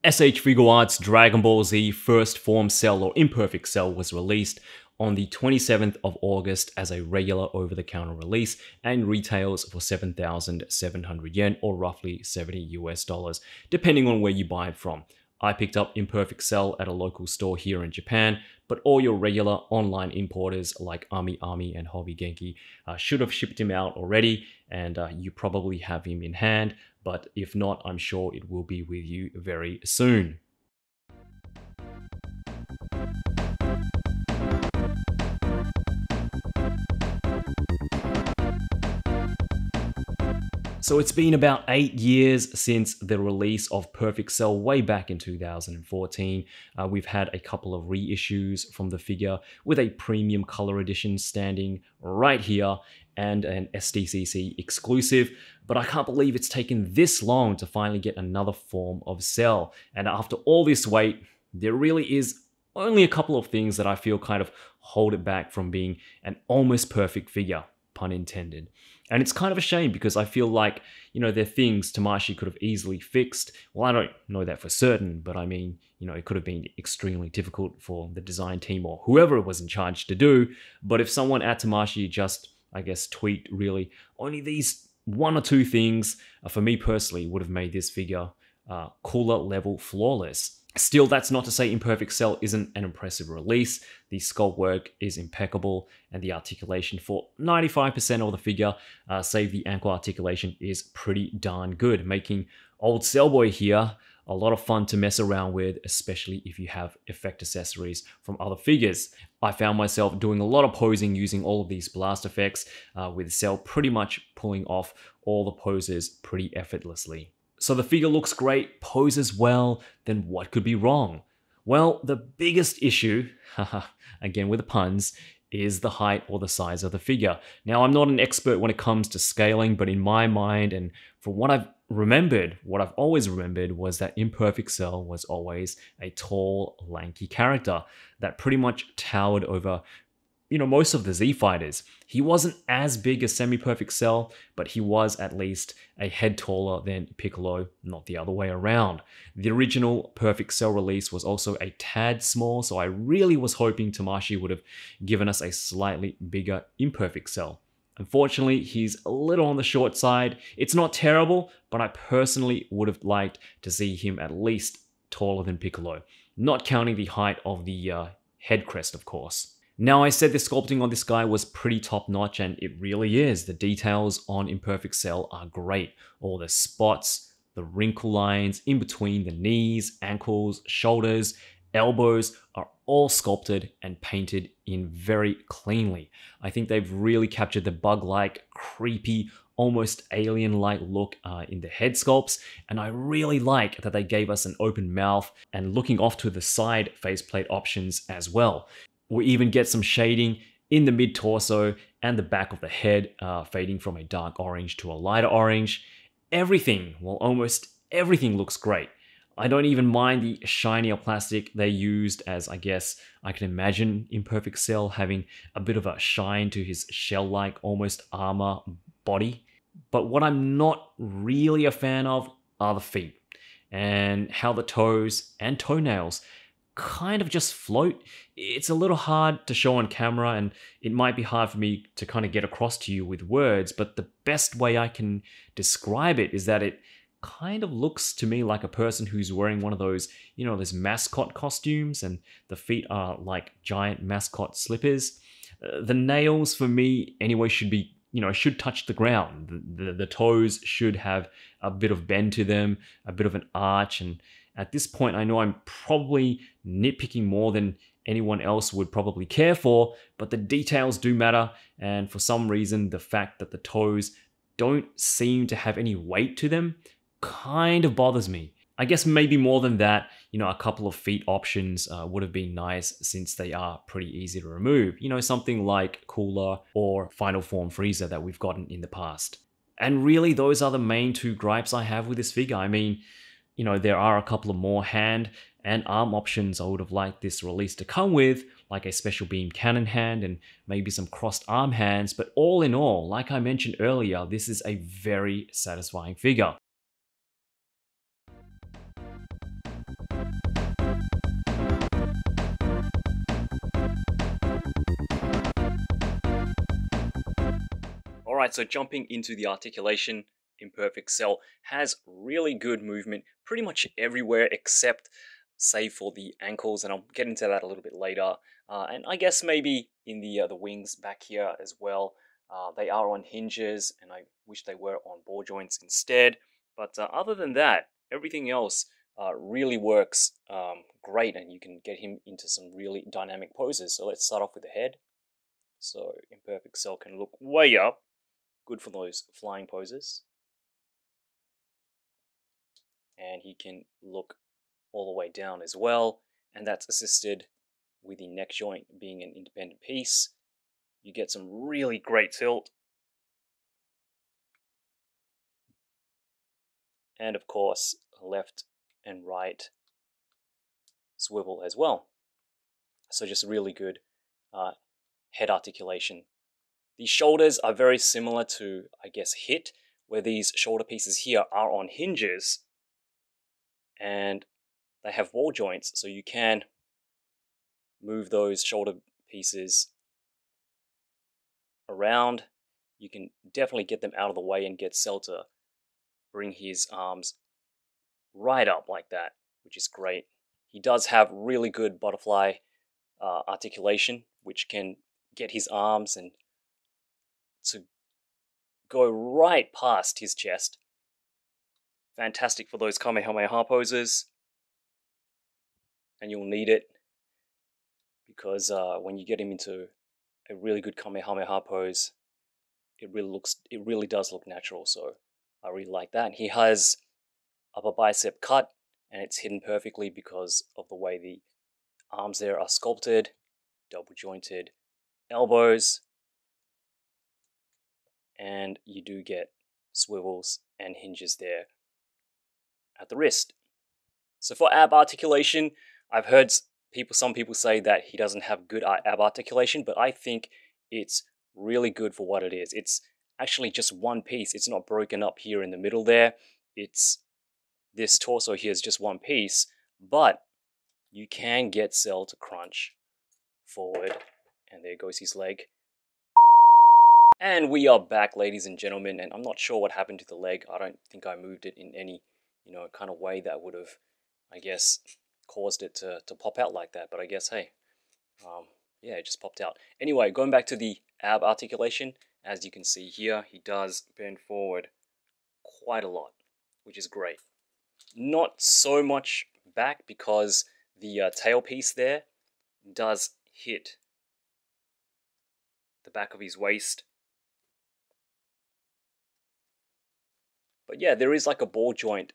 S.H.FIGUARTS Dragon Ball Z First Form Cell or Imperfect Cell was released on the 27th of August as a regular over-the-counter release and retails for 7,700 yen or roughly $70 depending on where you buy it from. I picked up Imperfect Cell at a local store here in Japan, but all your regular online importers like Ami and Hobby Genki should have shipped him out already, and you probably have him in hand, but if not, I'm sure it will be with you very soon. So it's been about 8 years since the release of Perfect Cell way back in 2014. We've had a couple of reissues from the figure with a premium color edition standing right here and an SDCC exclusive, but I can't believe it's taken this long to finally get another form of Cell. And after all this wait, there really is only a couple of things that I feel kind of hold it back from being an almost perfect figure, pun intended. And it's kind of a shame because I feel like, they're things Tamashii could have easily fixed. Well, I don't know that for certain, but I mean, it could have been extremely difficult for the design team or whoever was in charge to do. But if someone at Tamashii just, I guess, tweaked really only these one or two things, for me personally, would have made this figure cooler level flawless. Still, that's not to say Imperfect Cell isn't an impressive release. The sculpt work is impeccable, and the articulation for 95% of the figure, save the ankle articulation, is pretty darn good, making old Cellboy here a lot of fun to mess around with, especially if you have effect accessories from other figures. I found myself doing a lot of posing using all of these blast effects, with Cell pretty much pulling off all the poses pretty effortlessly. So the figure looks great, poses well, then what could be wrong? Well, the biggest issue, again with the puns, is the height or the size of the figure. Now, I'm not an expert when it comes to scaling, but in my mind and from what I've always remembered was that Imperfect Cell was always a tall, lanky character that pretty much towered over most of the Z fighters. He wasn't as big as Semi-Perfect Cell, but he was at least a head taller than Piccolo, not the other way around. The original Perfect Cell release was also a tad small, so I really was hoping Tamashii would have given us a slightly bigger Imperfect Cell. Unfortunately, he's a little on the short side. It's not terrible, but I personally would have liked to see him at least taller than Piccolo, not counting the height of the head crest, of course. Now, I said the sculpting on this guy was pretty top-notch, and it really is. The details on Imperfect Cell are great. All the spots, the wrinkle lines in between the knees, ankles, shoulders, elbows are all sculpted and painted in very cleanly. I think they've really captured the bug-like, creepy, almost alien-like look in the head sculpts, and I really like that they gave us an open mouth and looking off to the side faceplate options as well. We even get some shading in the mid-torso and the back of the head, fading from a dark orange to a lighter orange. Everything, well, almost everything looks great. I don't even mind the shinier plastic they used, as I guess I can imagine Imperfect Cell having a bit of a shine to his shell-like, almost armor body. But what I'm not really a fan of are the feet, and how the toes and toenails kind of just float. It's a little hard to show on camera, and it might be hard for me to kind of get across to you with words, but the best way I can describe it is that it kind of looks to me like a person who's wearing one of those, those mascot costumes, and the feet are like giant mascot slippers. The nails, for me anyway, should be, should touch the ground. The toes should have a bit of bend to them, a bit of an arch, and at this point, I know I'm probably nitpicking more than anyone else would probably care for, but the details do matter, and for some reason, the fact that the toes don't seem to have any weight to them kind of bothers me. I guess maybe more than that, a couple of feet options would have been nice since they are pretty easy to remove. Something like Cooler or Final Form Freezer that we've gotten in the past. And really, those are the main two gripes I have with this figure. I mean, there are a couple of more hand and arm options I would have liked this release to come with, like a special beam cannon hand and maybe some crossed arm hands, but all in all, like I mentioned earlier, this is a very satisfying figure. Alright, so jumping into the articulation, imperfect cell has really good movement pretty much everywhere except save for the ankles, and I'll get into that a little bit later. And I guess maybe in the wings back here as well. They are on hinges, and I wish they were on ball joints instead. But other than that, everything else really works great, and you can get him into some really dynamic poses. So let's start off with the head. So imperfect cell can look way up, good for those flying poses. And he can look all the way down as well, and that's assisted with the neck joint being an independent piece. You get some really great tilt. And of course, left and right swivel as well. So just really good head articulation. The shoulders are very similar to, I guess, hit, where these shoulder pieces here are on hinges and they have ball joints, so you can move those shoulder pieces around. You can definitely get them out of the way and get Cell to bring his arms right up like that, which is great. He does have really good butterfly articulation, which can get his arms and to go right past his chest. Fantastic for those Kamehameha poses, and you'll need it because when you get him into a really good Kamehameha pose, it really does look natural. So I really like that. He has upper bicep cut, and it's hidden perfectly because of the way the arms there are sculpted, double jointed elbows, and you do get swivels and hinges there at the wrist. So for ab articulation, I've heard some people say that he doesn't have good ab articulation, but I think it's really good for what it is. It's actually just one piece. It's not broken up here in the middle there. It's this torso here is just one piece, but you can get Cell to crunch forward, and there goes his leg. And we are back, ladies and gentlemen, and I'm not sure what happened to the leg. I don't think I moved it in any, kind of way that would have, I guess, caused it to pop out like that. But I guess, hey, yeah, it just popped out. Anyway, going back to the ab articulation, as you can see here, he does bend forward quite a lot, which is great. Not so much back because the tail piece there does hit the back of his waist. But yeah, there is like a ball joint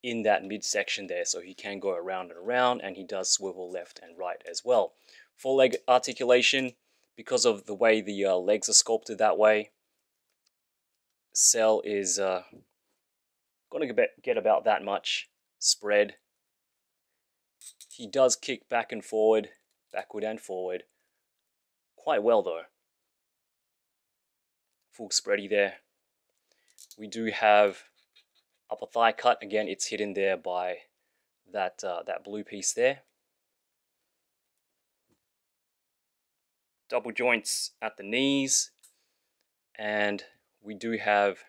in that midsection there, so he can go around and around, and he does swivel left and right as well. Full leg articulation, because of the way the legs are sculpted that way, Cell is going to get about that much spread. He does kick back and forward, backward and forward, quite well though. Full spready there. We do have upper thigh cut. Again, it's hidden there by that blue piece there. Double joints at the knees, and we do have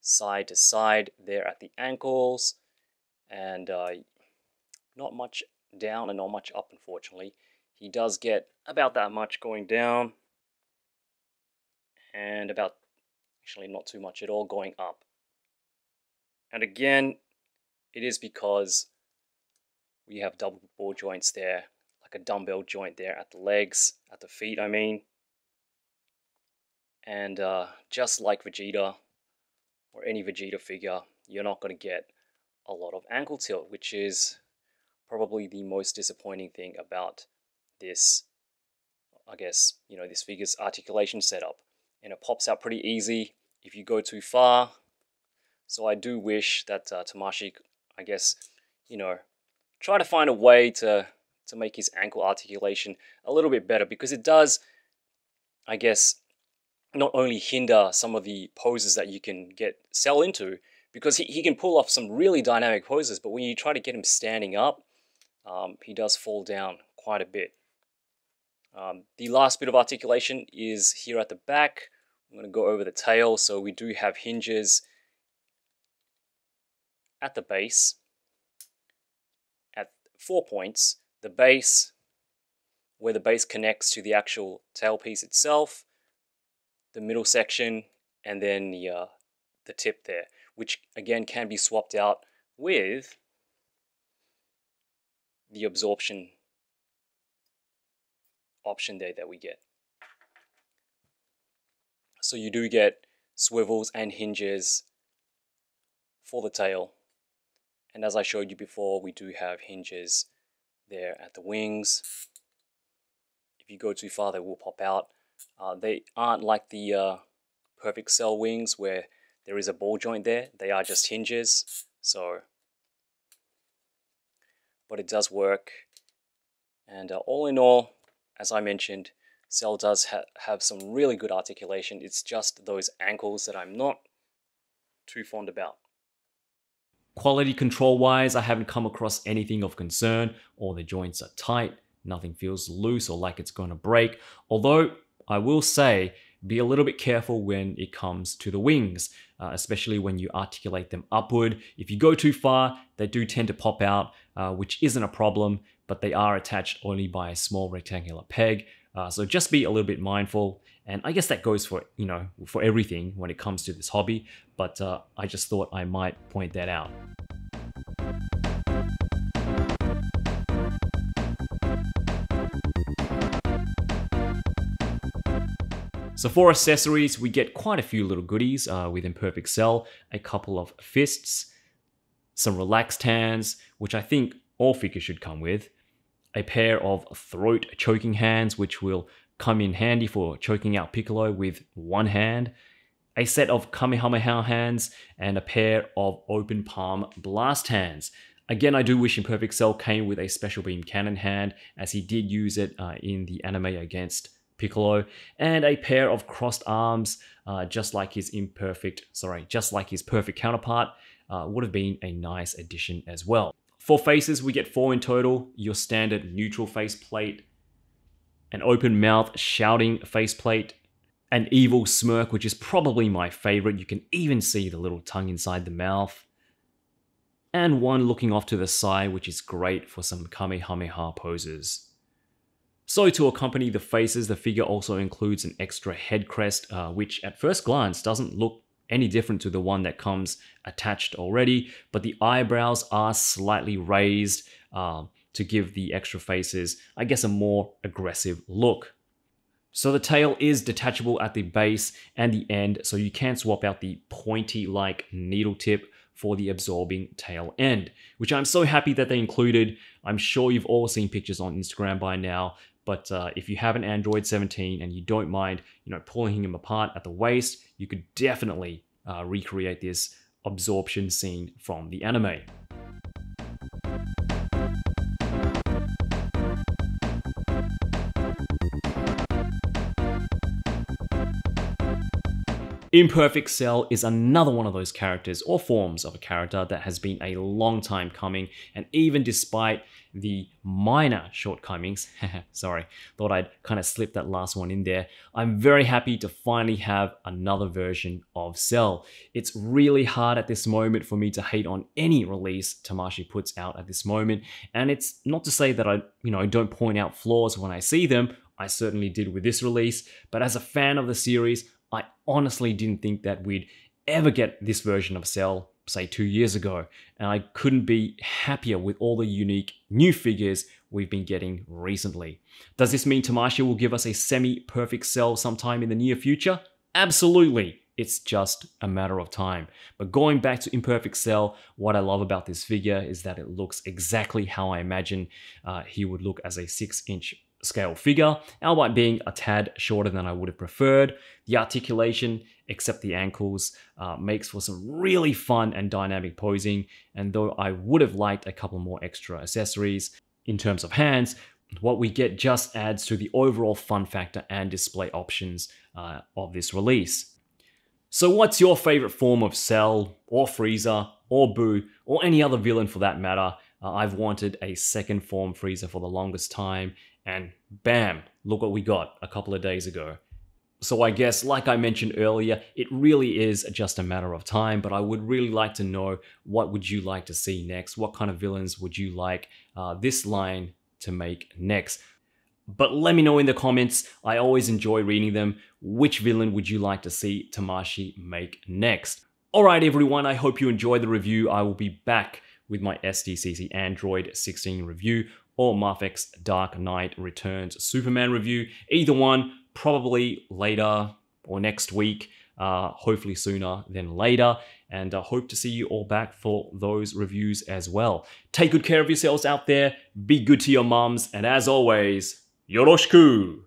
side to side there at the ankles, and not much down and not much up, unfortunately. He does get about that much going down, and actually not too much at all going up. And again, it is because we have double ball joints there, like a dumbbell joint there at the legs, at the feet, I mean. And just like Vegeta, or any Vegeta figure, you're not going to get a lot of ankle tilt, which is probably the most disappointing thing about this, I guess, this figure's articulation setup. And it pops out pretty easy if you go too far. So I do wish that Tamashii, I guess, try to find a way to make his ankle articulation a little bit better, because it does, I guess, not only hinder some of the poses that you can get Cell into, because he can pull off some really dynamic poses, but when you try to get him standing up, he does fall down quite a bit. The last bit of articulation is here at the back, I'm going to go over the tail. So we do have hinges at the base at 4 points. The base, where the base connects to the actual tailpiece itself, the middle section, and then the tip there, which again can be swapped out with the absorption option there that we get. So you do get swivels and hinges for the tail. And as I showed you before, we do have hinges there at the wings. If you go too far, they will pop out. They aren't like the Perfect Cell wings where there is a ball joint there. They are just hinges. But it does work. And all in all, as I mentioned, Cell does have some really good articulation. It's just those ankles that I'm not too fond about. Quality control wise, I haven't come across anything of concern. All the joints are tight, nothing feels loose or like it's going to break. Although I will say, be a little bit careful when it comes to the wings, especially when you articulate them upward. If you go too far, they do tend to pop out, which isn't a problem, but they are attached only by a small rectangular peg. So just be a little bit mindful. And I guess that goes for, for everything when it comes to this hobby. But I just thought I might point that out. So for accessories, we get quite a few little goodies with Imperfect Cell, a couple of fists, some relaxed hands, which I think all figures should come with, a pair of throat choking hands, which will come in handy for choking out Piccolo with one hand, a set of Kamehameha hands, and a pair of open palm blast hands. Again, I do wish Imperfect Cell came with a special beam cannon hand, as he did use it in the anime against Piccolo, and a pair of crossed arms, just like his perfect counterpart, would have been a nice addition as well. For faces, we get 4 in total: your standard neutral faceplate, an open mouth shouting faceplate, an evil smirk, which is probably my favorite. You can even see the little tongue inside the mouth, and one looking off to the side, which is great for some Kamehameha poses. So to accompany the faces, the figure also includes an extra head crest, which at first glance doesn't look any different to the one that comes attached already, but the eyebrows are slightly raised to give the extra faces, I guess, a more aggressive look. So the tail is detachable at the base and the end, so you can swap out the pointy-like needle tip for the absorbing tail end, which I'm so happy that they included. I'm sure you've all seen pictures on Instagram by now, but if you have an Android 17 and you don't mind, pulling him apart at the waist, you could definitely recreate this absorption scene from the anime. Imperfect Cell is another one of those characters or forms of a character that has been a long time coming, and even despite the minor shortcomings, sorry, thought I'd kind of slip that last one in there, I'm very happy to finally have another version of Cell. It's really hard at this moment for me to hate on any release Tamashii puts out at this moment, and it's not to say that I don't point out flaws when I see them. I certainly did with this release, but as a fan of the series, I honestly didn't think that we'd ever get this version of Cell, say 2 years ago, and I couldn't be happier with all the unique new figures we've been getting recently. Does this mean Tamashii will give us a semi-perfect Cell sometime in the near future? Absolutely. It's just a matter of time. But going back to Imperfect Cell, what I love about this figure is that it looks exactly how I imagine he would look as a 6-inch scale figure, albeit being a tad shorter than I would have preferred. The articulation, except the ankles, makes for some really fun and dynamic posing, and though I would have liked a couple more extra accessories in terms of hands, what we get just adds to the overall fun factor and display options of this release. So what's your favorite form of Cell, or Frieza, or Boo, or any other villain for that matter? I've wanted a second form Frieza for the longest time, and bam, look what we got a couple of days ago. So I guess, like I mentioned earlier, it really is just a matter of time, but I would really like to know, what would you like to see next? What kind of villains would you like this line to make next? But let me know in the comments. I always enjoy reading them. Which villain would you like to see Tamashii make next? Alright everyone, I hope you enjoyed the review. I will be back with my SDCC Android 16 review or Mafex Dark Knight Returns Superman review. Either one, probably later or next week, hopefully sooner than later. And I hope to see you all back for those reviews as well. Take good care of yourselves out there, be good to your mums, and as always, yoroshiku!